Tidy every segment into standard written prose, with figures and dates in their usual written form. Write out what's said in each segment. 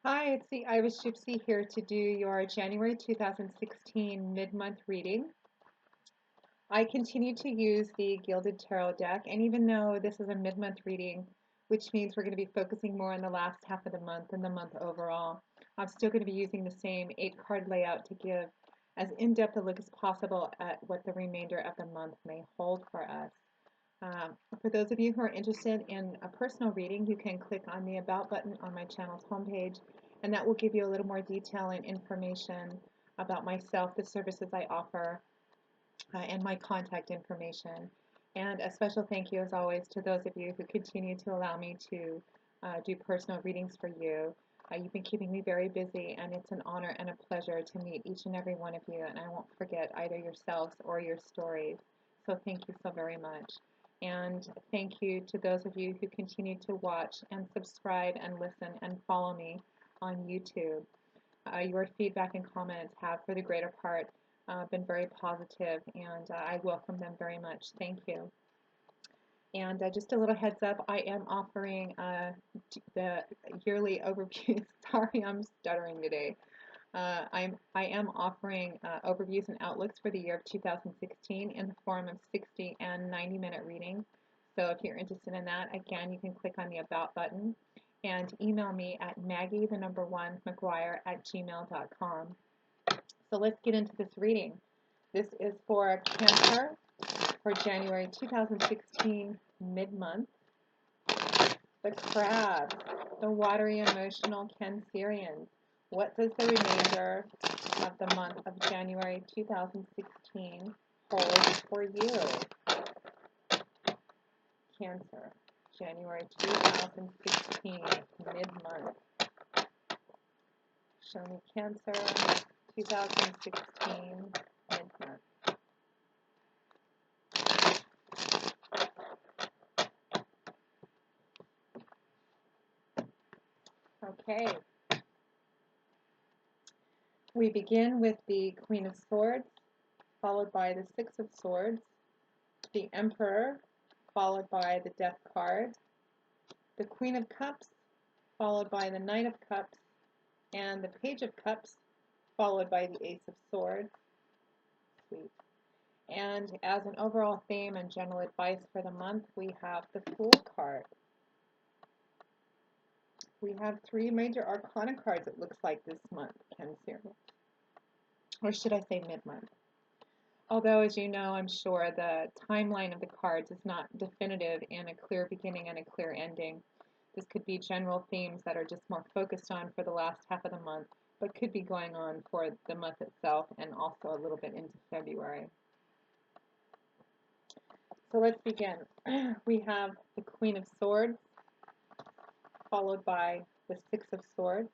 Hi, it's the Irish Gypsy here to do your January 2016 mid-month reading. I continue to use the Gilded Tarot deck, and even though this is a mid-month reading, which means we're going to be focusing more on the last half of the month than the month overall, I'm still going to be using the same 8-card layout to give as in-depth a look as possible at what the remainder of the month may hold for us. For those of you who are interested in a personal reading, you can click on the About button on my channel's homepage, and that will give you a little more detail and information about myself, the services I offer, and my contact information. And a special thank you, as always, to those of you who continue to allow me to do personal readings for you. You've been keeping me very busy, and it's an honor and a pleasure to meet each and every one of you, and I won't forget either yourselves or your stories. So thank you so very much. And thank you to those of you who continue to watch and subscribe and listen and follow me on YouTube. Your feedback and comments have, for the greater part, been very positive, and I welcome them very much. Thank you. And just a little heads up, I am offering the yearly overview. Sorry, I'm stuttering today. I am offering overviews and outlooks for the year of 2016 in the form of 60 and 90-minute readings. So if you're interested in that, again, you can click on the About button and email me at maggie1mcguire@gmail.com. So let's get into this reading. This is for Cancer for January 2016 mid-month. The Crabs, the watery emotional Cancerians. What does the remainder of the month of January 2016 hold for you? Cancer, January 2016 mid-month. Show me Cancer 2016 mid-month. Okay. We begin with the Queen of Swords, followed by the Six of Swords, the Emperor, followed by the Death card, the Queen of Cups, followed by the Knight of Cups, and the Page of Cups, followed by the Ace of Swords. Sweet. And as an overall theme and general advice for the month, we have the Fool card. We have 3 major arcana cards, it looks like, this month, Cancer. Or should I say mid-month? Although, as you know, I'm sure the timeline of the cards is not definitive in a clear beginning and a clear ending. This could be general themes that are just more focused on for the last half of the month, but could be going on for the month itself and also a little bit into February. So let's begin. We have the Queen of Swords, followed by the Six of Swords.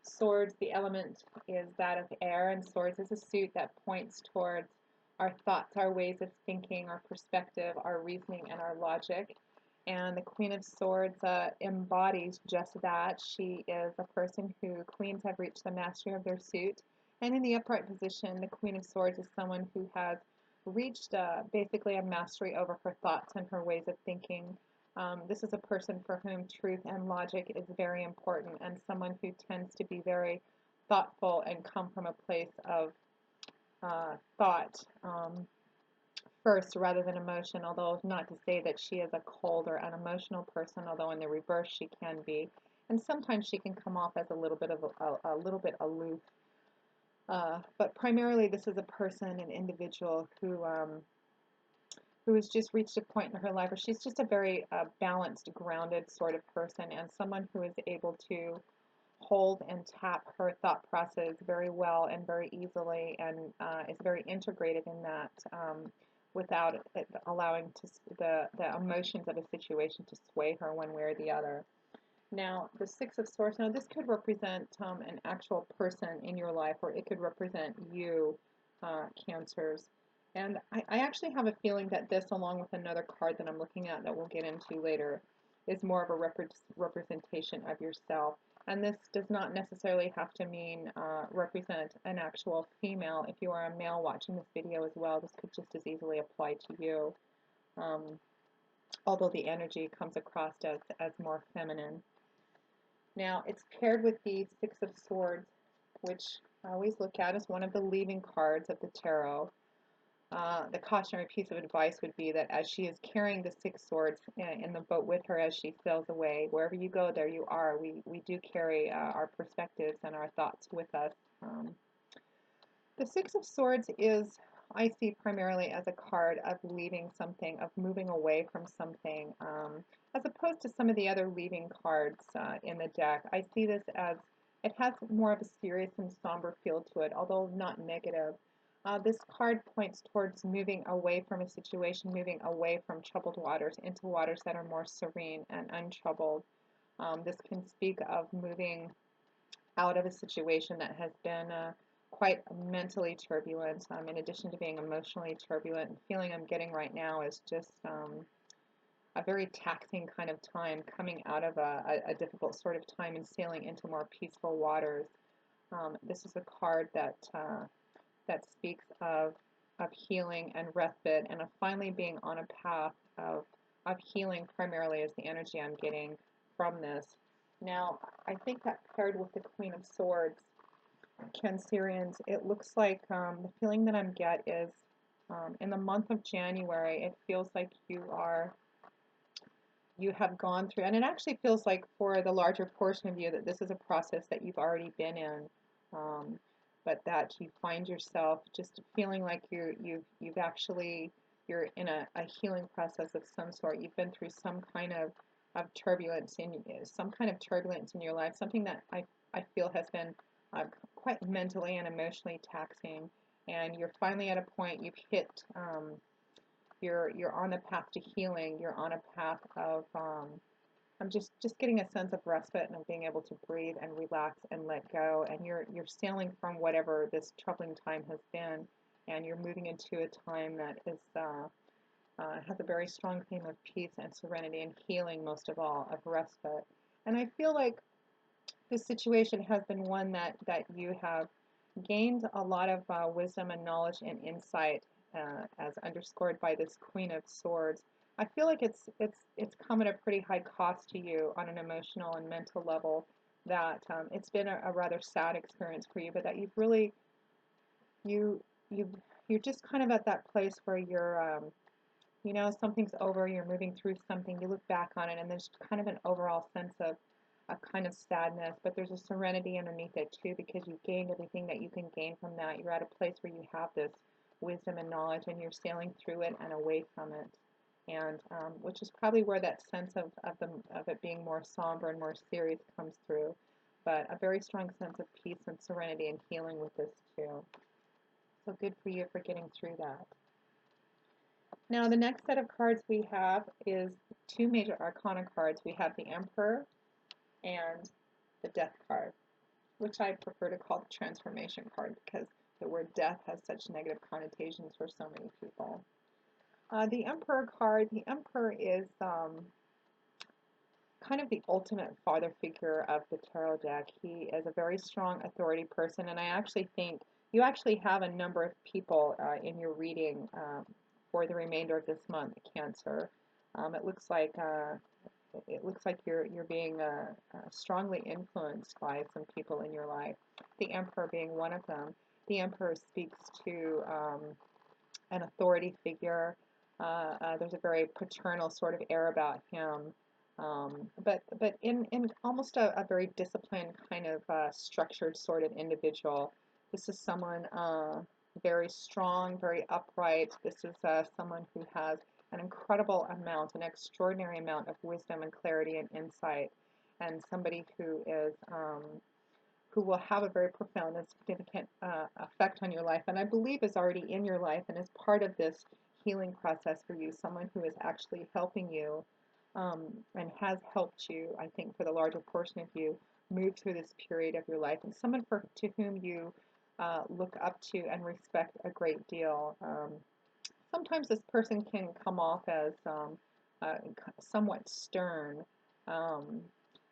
Swords, the element is that of air, and swords is a suit that points towards our thoughts, our ways of thinking, our perspective, our reasoning, and our logic. And the Queen of Swords embodies just that. She is a person who queens have reached the mastery of their suit. And in the upright position, the Queen of Swords is someone who has reached basically a mastery over her thoughts and her ways of thinking. This is a person for whom truth and logic is very important, and someone who tends to be very thoughtful and come from a place of thought first rather than emotion, although not to say that she is a cold or unemotional person, although in the reverse she can be. And sometimes she can come off as a little bit of a little bit aloof. But primarily this is a person, an individual who has just reached a point in her life where she's just a very balanced, grounded sort of person, and someone who is able to hold and tap her thought process very well and very easily, and is very integrated in that without it allowing the emotions of a situation to sway her one way or the other. Now, the Six of Swords, now this could represent an actual person in your life, or it could represent you, Cancers. And I actually have a feeling that this, along with another card that I'm looking at that we'll get into later, is more of a representation of yourself. And this does not necessarily have to mean represent an actual female. If you are a male watching this video as well, this could just as easily apply to you, although the energy comes across as more feminine. Now, it's paired with the Six of Swords, which I always look at as one of the leaving cards of the tarot. The cautionary piece of advice would be that as she is carrying the Six Swords in the boat with her as she sails away, wherever you go, there you are. We do carry our perspectives and our thoughts with us. The Six of Swords is, I see primarily as a card of leaving something, of moving away from something, as opposed to some of the other leaving cards in the deck. I see this as it has more of a serious and somber feel to it, although not negative. This card points towards moving away from a situation, moving away from troubled waters into waters that are more serene and untroubled. This can speak of moving out of a situation that has been quite mentally turbulent, in addition to being emotionally turbulent. The feeling I'm getting right now is just a very taxing kind of time, coming out of a difficult sort of time and sailing into more peaceful waters. This is a card that speaks of healing and respite and of finally being on a path of healing, primarily is the energy I'm getting from this. Now, I think that paired with the Queen of Swords, Cancerians, it looks like the feeling that I'm get is in the month of January, it feels like you have gone through, and it actually feels like for the larger portion of you that this is a process that you've already been in, um, but that you find yourself just feeling like you've actually you're in a healing process of some sort. You've been through some kind of turbulence in your life, something that I feel has been uh, quite mentally and emotionally taxing, and you're finally at a point you've hit. You're on a path to healing. You're on a path of I'm just getting a sense of respite and of being able to breathe and relax and let go. And you're sailing from whatever this troubling time has been, and you're moving into a time that is has a very strong theme of peace and serenity and healing, most of all, of respite. And I feel like this situation has been one that you have gained a lot of wisdom and knowledge and insight, as underscored by this Queen of Swords. I feel like it's come at a pretty high cost to you on an emotional and mental level. That it's been a rather sad experience for you, but that you've really you you you're just kind of at that place where something's over, you're moving through something, you look back on it, and there's kind of an overall sense of a kind of sadness, but there's a serenity underneath it too, because you've gained everything that you can gain from that. You're at a place where you have this wisdom and knowledge, and you're sailing through it and away from it. And which is probably where that sense of it being more somber and more serious comes through. But a very strong sense of peace and serenity and healing with this too. So good for you for getting through that. Now, the next set of cards we have is two major arcana cards. We have the Emperor and the Death card, which I prefer to call the Transformation card because the word death has such negative connotations for so many people. The Emperor card, the Emperor is kind of the ultimate father figure of the tarot deck. He is a very strong authority person, and I actually think you actually have a number of people in your reading for the remainder of this month, Cancer. It looks like you're being strongly influenced by some people in your life. The Emperor being one of them. The Emperor speaks to an authority figure. There's a very paternal sort of air about him, but in almost a very disciplined kind of structured sort of individual. This is someone very strong, very upright. This is someone who has an incredible amount, an extraordinary amount of wisdom and clarity and insight, and somebody who will have a very profound and significant effect on your life, and I believe is already in your life and is part of this healing process for you, someone who is actually helping you and has helped you, I think, for the larger portion of you, move through this period of your life, and someone to whom you look up to and respect a great deal. Sometimes this person can come off as uh, somewhat stern, um,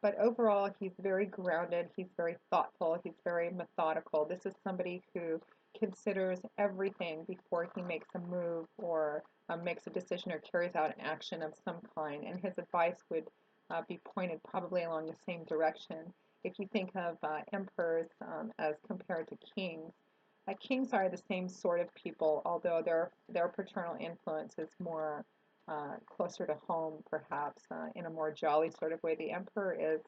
but overall, he's very grounded, he's very thoughtful, he's very methodical. This is somebody who considers everything before he makes a move or makes a decision or carries out an action of some kind. And his advice would be pointed probably along the same direction. If you think of emperors as compared to kings, kings are the same sort of people, although their paternal influence is more closer to home, perhaps in a more jolly sort of way. The emperor is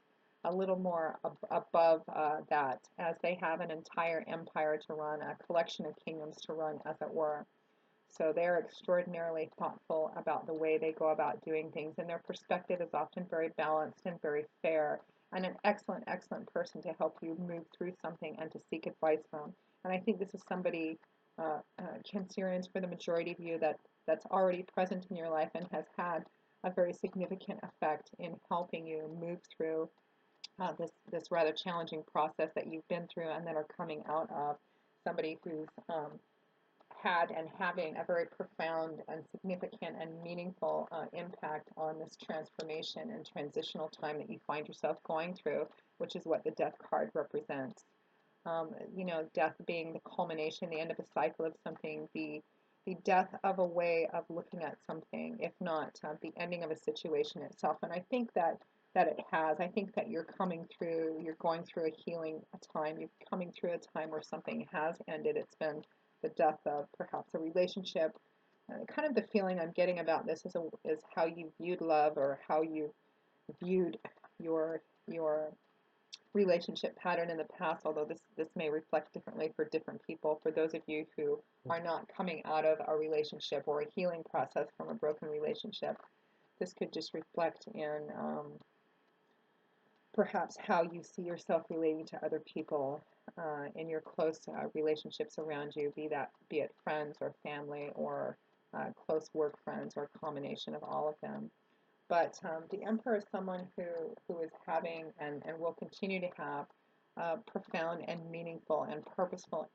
a little more above that, as they have an entire empire to run, a collection of kingdoms to run, as it were. So they're extraordinarily thoughtful about the way they go about doing things, and their perspective is often very balanced and very fair, and an excellent, excellent person to help you move through something and to seek advice from. And I think this is somebody, Cancerians, for the majority of you, that's already present in your life and has had a very significant effect in helping you move through this rather challenging process that you've been through and that are coming out of. Somebody who's had and having a very profound and significant and meaningful impact on this transformation and transitional time that you find yourself going through, which is what the Death card represents. Death being the culmination, the end of a cycle of something, the death of a way of looking at something, if not the ending of a situation itself. And I think that it has. I think that you're going through a healing time. You're coming through a time where something has ended. It's been the death of perhaps a relationship. Kind of the feeling I'm getting about this is how you viewed love, or how you viewed your relationship pattern in the past, although this may reflect differently for different people. For those of you who are not coming out of a relationship or a healing process from a broken relationship, this could just reflect in perhaps how you see yourself relating to other people in your close relationships around you, be it friends or family or close work friends, or a combination of all of them. But the Emperor is someone who is having and will continue to have profound and meaningful and purposeful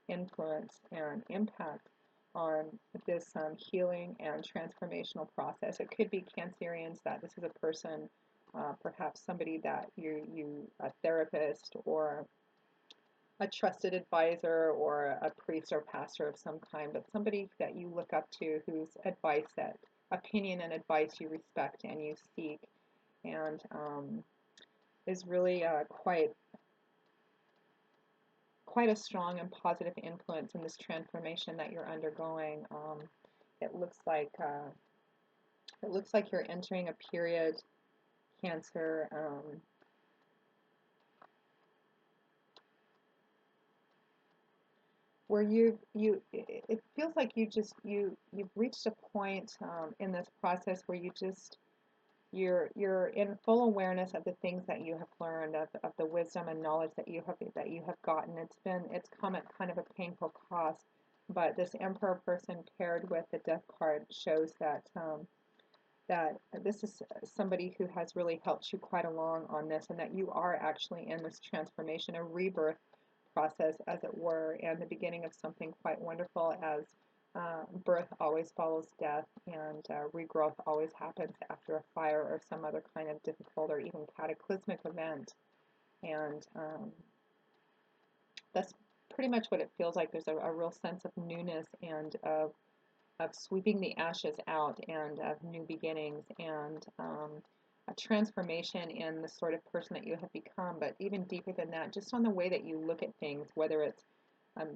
influence and impact on this healing and transformational process. It could be Cancerians that this is a person, perhaps somebody that a therapist or a trusted advisor or a priest or pastor of some kind, but somebody that you look up to, whose opinion and advice you respect and you seek, and is really quite a strong and positive influence in this transformation that you're undergoing. It looks like you're entering a period, Cancer, where it feels like you've reached a point in this process where you're in full awareness of the things that you have learned, of the wisdom and knowledge that you have gotten. It's come at kind of a painful cost, but this Emperor person paired with the Death card shows that this is somebody who has really helped you quite along on this, and that you are actually in this transformation, a rebirth process, as it were, and the beginning of something quite wonderful, as birth always follows death, and regrowth always happens after a fire or some other kind of difficult or even cataclysmic event. And that's pretty much what it feels like. There's a real sense of newness and of sweeping the ashes out, and of new beginnings, and a transformation in the sort of person that you have become. But even deeper than that, just on the way that you look at things, whether it's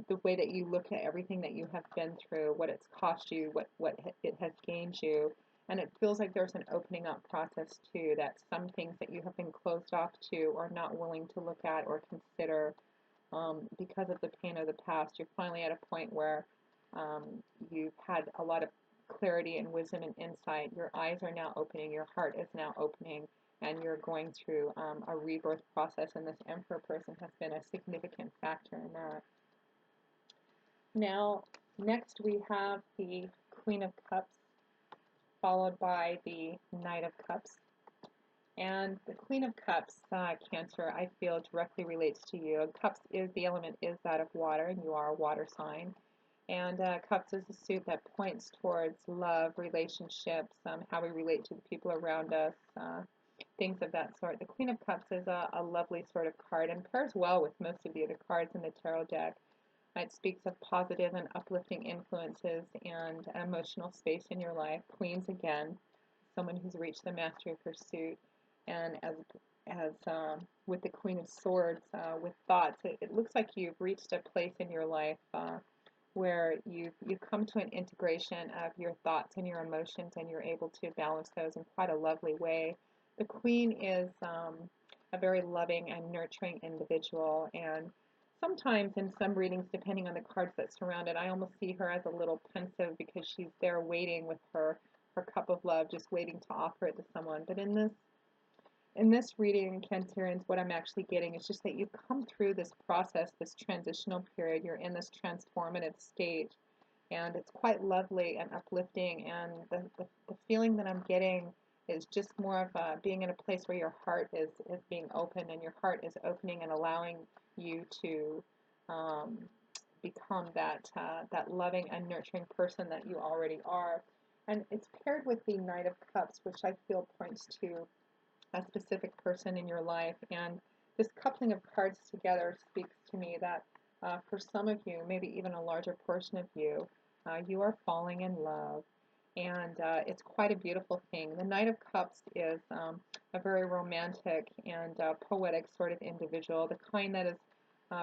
the way that you look at everything that you have been through, what it's cost you, what it has gained you. And it feels like there's an opening up process too, that some things that you have been closed off to or not willing to look at or consider because of the pain of the past, you're finally at a point where um, you've had a lot of clarity and wisdom and insight. Your eyes are now opening, your heart is now opening, and you're going through a rebirth process. And this Emperor person has been a significant factor in that. Now, next we have the Queen of Cups, followed by the Knight of Cups. And the Queen of Cups, Cancer, I feel directly relates to you. Cups is the element is that of water, and you are a water sign. And Cups is a suit that points towards love, relationships, how we relate to the people around us, things of that sort. The Queen of Cups is a lovely sort of card and pairs well with most of the other cards in the tarot deck. It speaks of positive and uplifting influences and emotional space in your life. Queens, again, someone who's reached the mastery of pursuit. And as with the Queen of Swords, with thoughts, it looks like you've reached a place in your life where you've come to an integration of your thoughts and your emotions, and you're able to balance those in quite a lovely way. The Queen is a very loving and nurturing individual, and sometimes in some readings, depending on the cards that surround it, I almost see her as a little pensive because she's there waiting with her cup of love, just waiting to offer it to someone. But in this reading, Cancerians, what I'm actually getting is just that you've come through this process, this transitional period. You're in this transformative stage, and it's quite lovely and uplifting. And the feeling that I'm getting is just more of being in a place where your heart is being open, and your heart is opening and allowing you to um, become that loving and nurturing person that you already are. And it's paired with the Knight of Cups, which I feel points to a specific person in your life. And this coupling of cards together speaks to me that for some of you, maybe even a larger portion of you, you are falling in love. And it's quite a beautiful thing. The Knight of Cups is a very romantic and poetic sort of individual, the kind that is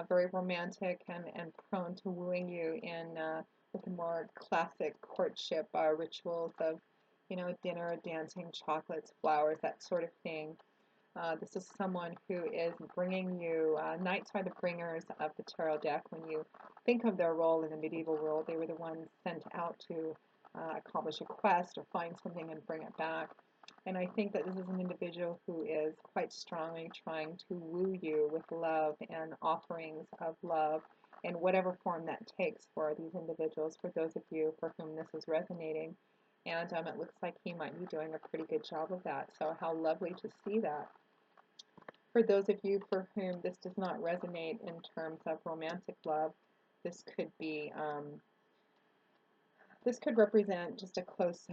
very romantic and prone to wooing you in with the more classic courtship rituals of dinner, dancing, chocolates, flowers, that sort of thing. This is someone who is bringing you, knights are the bringers of the tarot deck. When you think of their role in the medieval world, they were the ones sent out to accomplish a quest or find something and bring it back. And I think that this is an individual who is quite strongly trying to woo you with love and offerings of love in whatever form that takes for these individuals, for those of you for whom this is resonating. And it looks like he might be doing a pretty good job of that. So how lovely to see that. For those of you for whom this does not resonate in terms of romantic love, this could be this could represent just a close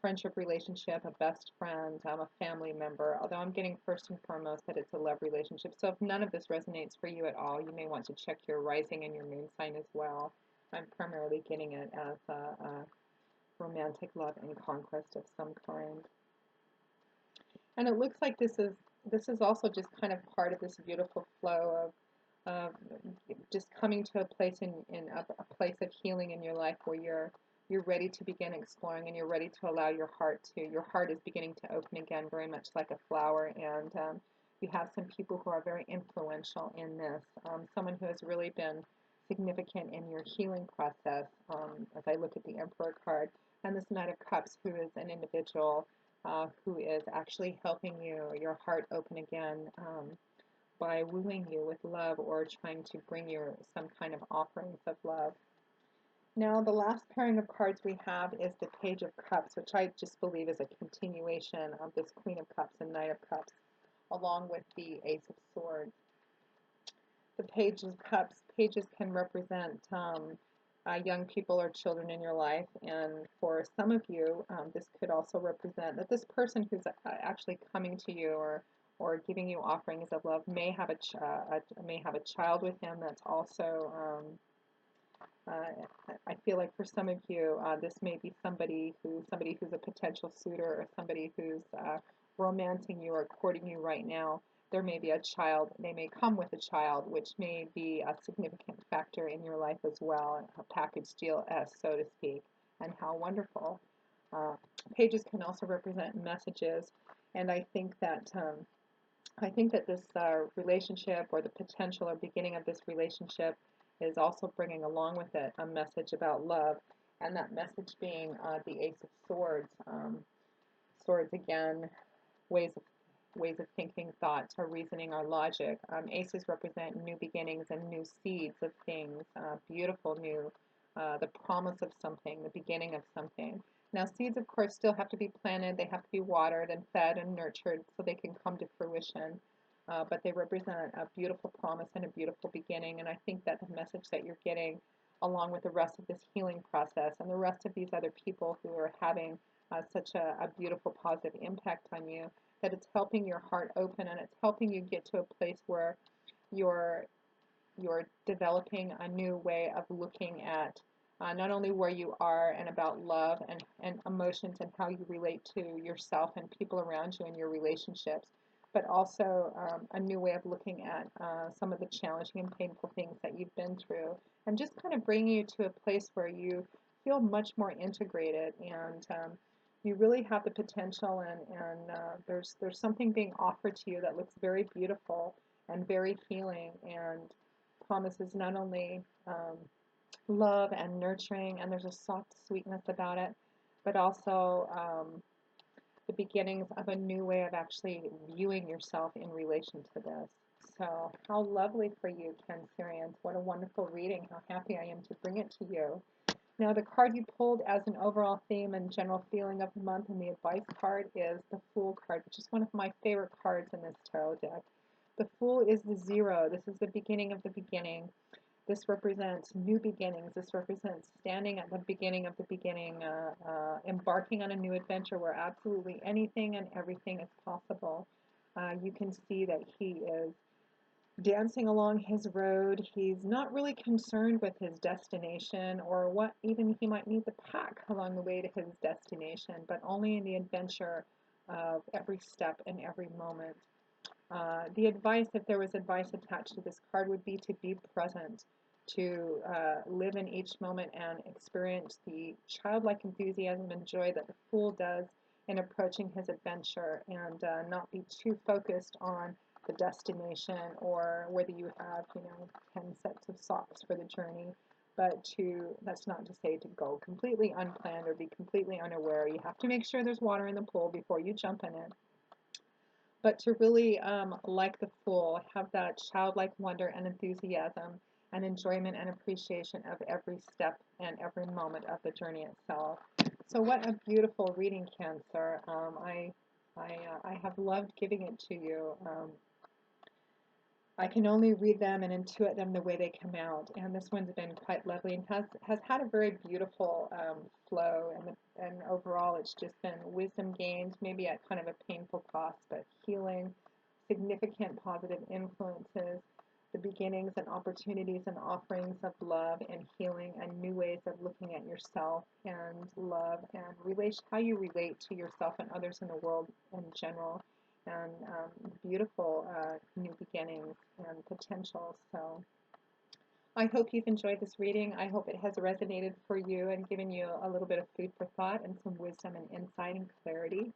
friendship relationship, a best friend, a family member, although I'm getting first and foremost that it's a love relationship. So if none of this resonates for you at all, you may want to check your rising and your moon sign as well. I'm primarily getting it as a romantic love and conquest of some kind. And it looks like this is also just kind of part of this beautiful flow of just coming to a place in a place of healing in your life where you're ready to begin exploring, and you're ready to allow your heart is beginning to open again, very much like a flower. And you have some people who are very influential in this, someone who has really been significant in your healing process, as I look at the Emperor card, and this Knight of Cups, who is an individual who is actually helping your heart open again, by wooing you with love or trying to bring you some kind of offerings of love. Now, the last pairing of cards we have is the Page of Cups, which I just believe is a continuation of this Queen of Cups and Knight of Cups, along with the Ace of Swords. The Page of Cups, pages can represent young people or children in your life, and for some of you, this could also represent that this person who's actually coming to you or giving you offerings of love may have may have a child with him that's also I feel like for some of you, this may be somebody who's a potential suitor, or somebody who's romancing you or courting you right now. There may be a child. They may come with a child, which may be a significant factor in your life as well, a package deal, so to speak. And how wonderful! Uh, Pages can also represent messages, and I think that this relationship, or the potential or beginning of this relationship, is also bringing along with it a message about love, and that message being the Ace of Swords. Swords again, ways of ways of thinking, thoughts, our reasoning, our logic. Aces represent new beginnings and new seeds of things, beautiful new, the promise of something, the beginning of something. Now, seeds, of course, still have to be planted. They have to be watered and fed and nurtured so they can come to fruition. But they represent a beautiful promise and a beautiful beginning. And I think that the message that you're getting, along with the rest of this healing process and the rest of these other people who are having such a beautiful positive impact on you, that it's helping your heart open, and it's helping you get to a place where you're you're developing a new way of looking at not only where you are and about love and emotions and how you relate to yourself and people around you in your relationships, but also a new way of looking at some of the challenging and painful things that you've been through, and just kind of bringing you to a place where you feel much more integrated, and you really have the potential, and there's something being offered to you that looks very beautiful and very healing, and promises not only love and nurturing, and there's a soft sweetness about it, but also the beginnings of a new way of actually viewing yourself in relation to this. So, how lovely for you, Cancerians. What a wonderful reading. How happy I am to bring it to you. Now, the card you pulled as an overall theme and general feeling of the month, and the advice card is the Fool card, which is one of my favorite cards in this tarot deck. The Fool is the zero. This is the beginning of the beginning. This represents new beginnings. This represents standing at the beginning of the beginning, embarking on a new adventure where absolutely anything and everything is possible. You can see that he is dancing along his road. He's not really concerned with his destination or what even he might need to pack along the way to his destination, but only in the adventure of every step and every moment. The advice, if there was advice attached to this card, would be to be present, to live in each moment and experience the childlike enthusiasm and joy that the Fool does in approaching his adventure, and not be too focused on the destination or whether you have, 10 sets of socks for the journey. But that's not to say to go completely unplanned or be completely unaware. You have to make sure there's water in the pool before you jump in it, but to really, like the Fool, have that childlike wonder and enthusiasm and enjoyment and appreciation of every step and every moment of the journey itself. So what a beautiful reading, Cancer. I have loved giving it to you. I can only read them and intuit them the way they come out, and this one's been quite lovely and has had a very beautiful flow, and overall it's just been wisdom gained, maybe at kind of a painful cost, but healing, significant positive influences, the beginnings and opportunities and offerings of love and healing, and new ways of looking at yourself and love and how you relate to yourself and others in the world in general, and beautiful new beginnings and potential. So I hope you've enjoyed this reading. I hope it has resonated for you and given you a little bit of food for thought and some wisdom and insight and clarity.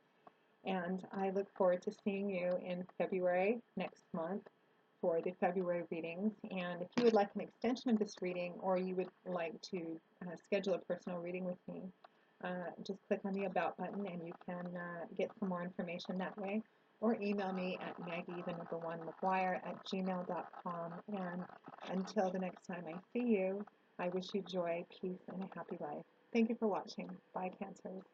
And I look forward to seeing you in February next month for the February readings. And if you would like an extension of this reading, or you would like to schedule a personal reading with me, just click on the About button and you can get some more information that way. Or email me at Maggie1McGuire@gmail.com. And until the next time I see you, I wish you joy, peace, and a happy life. Thank you for watching. Bye, Cancers.